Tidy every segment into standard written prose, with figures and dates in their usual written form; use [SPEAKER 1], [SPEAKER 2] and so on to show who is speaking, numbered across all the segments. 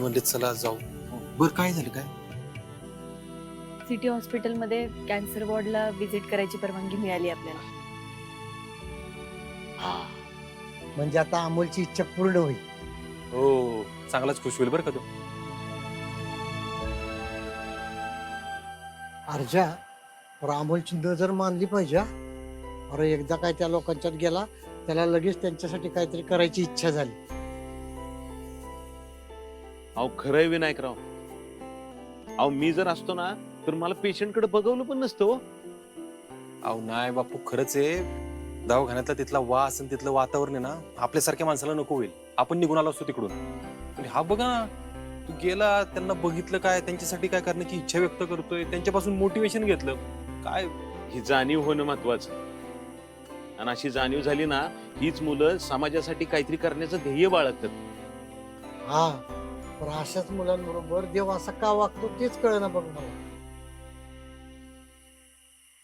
[SPEAKER 1] म्हणले चला जाऊ. बर काय झालं काय?
[SPEAKER 2] सिटी हॉस्पिटलमध्ये कॅन्सर वॉर्डला व्हिजिट करायची परवानगी मिळाली आपल्याला.
[SPEAKER 1] हा
[SPEAKER 3] म्हणजे आता अमोलची इच्छा पूर्ण होईल.
[SPEAKER 1] हो चांगलाच खुश होईल बरं का तो.
[SPEAKER 3] अर्जा पर अमोलची नजर मानली पाहिजे हा. अरे एकदा काय त्या लोकांच्यात गेला त्याला लगेच त्यांच्यासाठी काहीतरी करायची इच्छा झाली.
[SPEAKER 4] अहो खरंय विनायकराव. अहो मी जर असतो ना तर मला पेशंट कडे बघवलं पण नसतं हो.
[SPEAKER 1] अहो नाही बापू खरंच आहे. दवाखान्यातला तिथला वास आणि तिथलं वातावरण आहे ना आपल्यासारख्या माणसाला नको होईल. आपण निघून आलो असतो तिकडून. पण हा बघा ना तू गेला त्यांना बघितलं काय त्यांच्यासाठी काय करण्याची इच्छा व्यक्त करतोय त्यांच्यापासून मोटिवेशन घेतलं काय.
[SPEAKER 4] ही जाणीव होणं महत्वाचं. आणि अशी जाणीव झाली ना हीच मुलं समाजासाठी काहीतरी करण्याचं ध्येय बाळगतात.
[SPEAKER 3] हा पण अशाच मुलांबरोबर देव असा का वागतो तेच कळना बघ मला.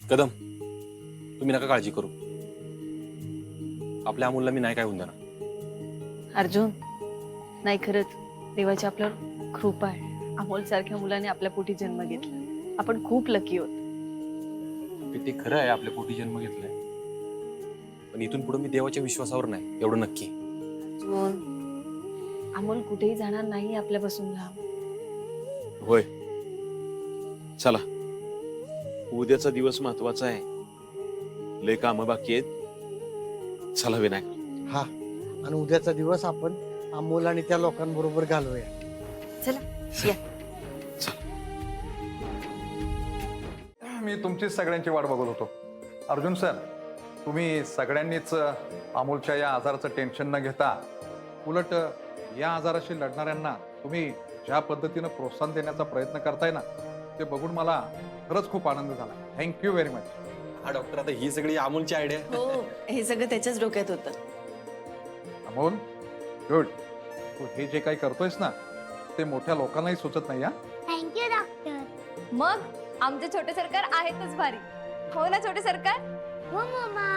[SPEAKER 1] कदम तुम्ही नका काळजी करू. आपल्या अमोलला मी नाही काय होऊन देणार.
[SPEAKER 2] अर्जुन नाही खरंच देवाची आपल्यावर कृपा आहे. अमोल सारख्या मुलाने आपल्या पोटी जन्म घेतला. आपण खूप लकी होत.
[SPEAKER 1] ते खरं आहे आपल्या पोटी जन्म घेतलाय. पण इथून पुढे मी देवाच्या विश्वासावर नाही एवढं नक्की.
[SPEAKER 2] अर्जुन अमोल कुठेही जाणार नाही आपल्यापासून लांब.
[SPEAKER 4] होय चला उद्याचा दिवस महत्वाचा आहे. लय कामं बाकी आहेत. चला विनायक.
[SPEAKER 3] हा आणि उद्याचा दिवस आपण अमोल आणि त्या लोकांबरोबर घालवूया.
[SPEAKER 2] चला या.
[SPEAKER 5] मी तुमची सगळ्यांची वाट बघत होतो. अर्जुन सर तुम्ही सगळ्यांनीच अमोलच्या या आजाराचं टेन्शन न घेता उलट या आजाराशी लढणाऱ्यांना तुम्ही ज्या पद्धतीनं प्रोत्साहन देण्याचा प्रयत्न करताय ना ते बघून मला खरंच खूप आनंद झाला. Thank you very much.
[SPEAKER 1] हा डॉक्टर आता ही सगळी अमोलची आयडिया.
[SPEAKER 2] हो हे सगळं त्याच्याच डोक्यात होतं.
[SPEAKER 5] अमोल गुड. तू हे जे काही करतोयस ना ते मोठ्या लोकांनाही सुचत नाही. हा
[SPEAKER 6] थँक्यू डॉक्टर.
[SPEAKER 7] मग आमचे छोटे सरकार आहेतच भारी. हो ना छोटे सरकार.
[SPEAKER 6] हो मम्मा.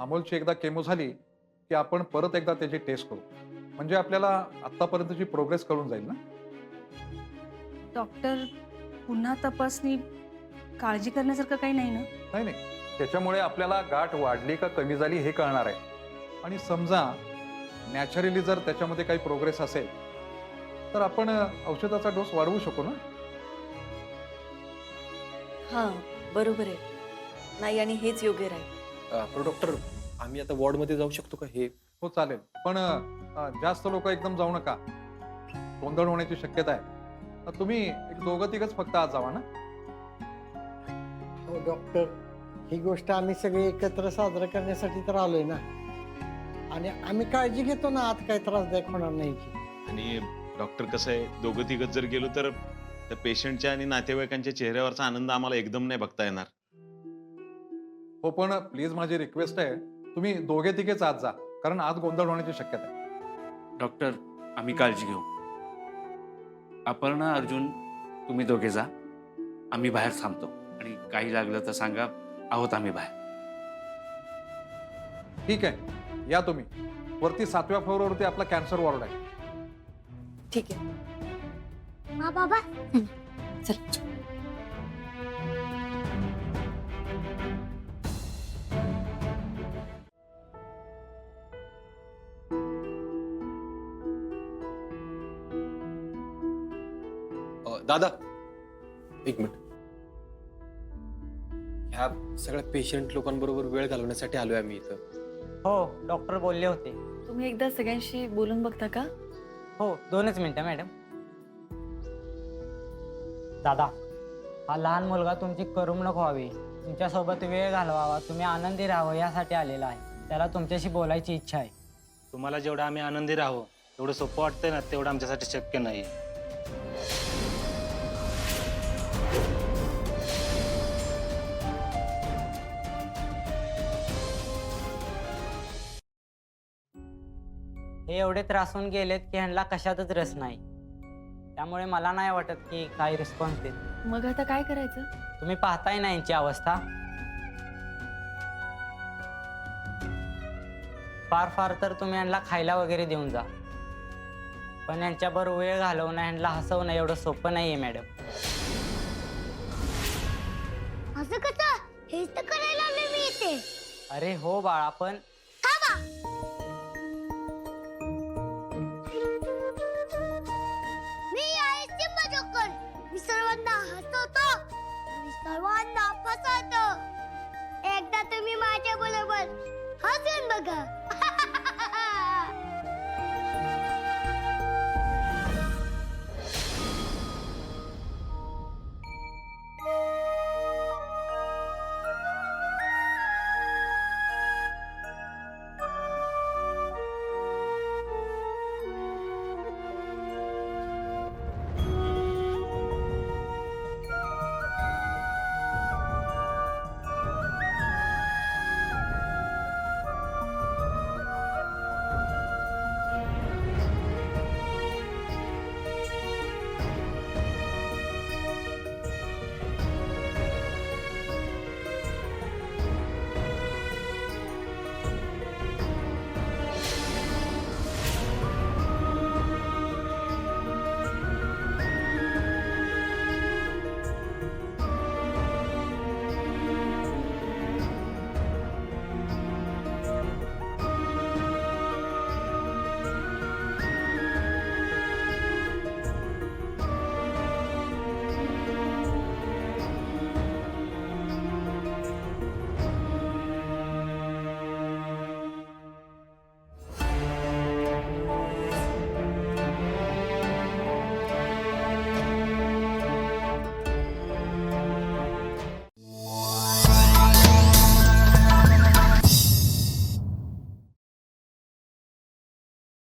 [SPEAKER 5] अमोलची एकदा केमो झाली की आपण परत एकदा त्याची टेस्ट करू म्हणजे आपल्याला आतापर्यंतची प्रोग्रेस कळून जाईल ना.
[SPEAKER 8] डॉक्टर पुन्हा तपासणी काळजी करण्यासारखं काही नाही ना.
[SPEAKER 5] नाही नाही त्याच्यामुळे आपल्याला गाठ वाढली का कमी झाली हे कळणार आहे. आणि समजा नॅचरली जर त्याच्यामध्ये काही प्रोग्रेस असेल तर आपण औषधाचा डोस वाढवू शकू ना.
[SPEAKER 2] हा बरोबर आहे. नाही आणि हेच योग्य राहील.
[SPEAKER 1] पण डॉक्टर आम्ही आता वॉर्ड मध्ये जाऊ शकतो का? हे
[SPEAKER 5] हो चालेल पण जास्त लोक एकदम जाऊ नका. गोंधळ होण्याची शक्यता आहे. तुम्ही एक दोघं तिघच फक्त आज जावा ना.
[SPEAKER 3] हो डॉक्टर ही गोष्ट आम्ही सगळे एकत्र साजरा करण्यासाठी तर आलोय ना. आणि आम्ही काळजी घेतो ना आत काही त्रासदायक होणार नाही की.
[SPEAKER 4] आणि डॉक्टर कसं आहे दोघं तिघत जर गेलो तर त्या पेशंटच्या आणि नातेवाईकांच्या चेहऱ्यावरचा आनंद आम्हाला एकदम नाही बघता येणार.
[SPEAKER 5] हो पण प्लीज माझी रिक्वेस्ट आहे तुम्ही दोघे तिघेच आज जा कारण आज गोंधळ होण्याची शक्यता आहे.
[SPEAKER 9] डॉक्टर आम्ही काळजी घेऊ. अपर्णा अर्जुन तुम्ही दोघे जा. आम्ही बाहेर थांबतो आणि काही लागलं तर सांगा. आहोत आम्ही बाहेर.
[SPEAKER 5] ठीक आहे या तुम्ही. वरती 7व्या फ्लोअरवरती आपला कॅन्सर वॉर्ड आहे.
[SPEAKER 2] ठीक आहे.
[SPEAKER 6] मा बाबा.
[SPEAKER 2] चल.
[SPEAKER 1] दादा एक मिनिट. ह्या सगळ्या पेशंट लोकांबरोबर वेळ घालवण्यासाठी आलोय आम्ही इथं.
[SPEAKER 10] हो डॉक्टर बोलले होते.
[SPEAKER 2] तुम्ही एकदा सगळ्यांशी बोलून बघता का?
[SPEAKER 10] हो 2च मिनिटं मॅडम. दादा हा लहान मुलगा तुमची करमणूक व्हावी तुमच्यासोबत वेळ घालवावा तुम्ही आनंदी राहावं यासाठी आलेला आहे. त्याला तुमच्याशी बोलायची इच्छा आहे.
[SPEAKER 11] तुम्हाला जेवढं आम्ही आनंदी राहू तेवढं सोपं वाटतंय ना तेवढं आमच्यासाठी शक्य नाही.
[SPEAKER 10] हे एवढे त्रासून गेलेत की ह्यांना कशातच रस नाही. त्यामुळे मला नाही वाटत की काही रिस्पॉन्स देत.
[SPEAKER 2] मग आता काय करायचं?
[SPEAKER 10] तुम्ही पाहताय ना यांची अवस्था. फार फार तर तुम्ही यांना खायला वगैरे देऊन जा. पण यांच्याबरोबर वेळ घालवणं, ह्यांना हसवणं एवढं सोपं नाही आहे मॅडम.
[SPEAKER 6] असं कसं? हेच तर करायला आलोय मी इथे.
[SPEAKER 10] अरे हो बाळा, पण
[SPEAKER 6] थांबा. मी आहे सिम्बा जोकर. मी सर्वांना हसवतो आणि सर्वांना फसवतो. एकदा तुम्ही माझ्या बरोबर हसून बघा.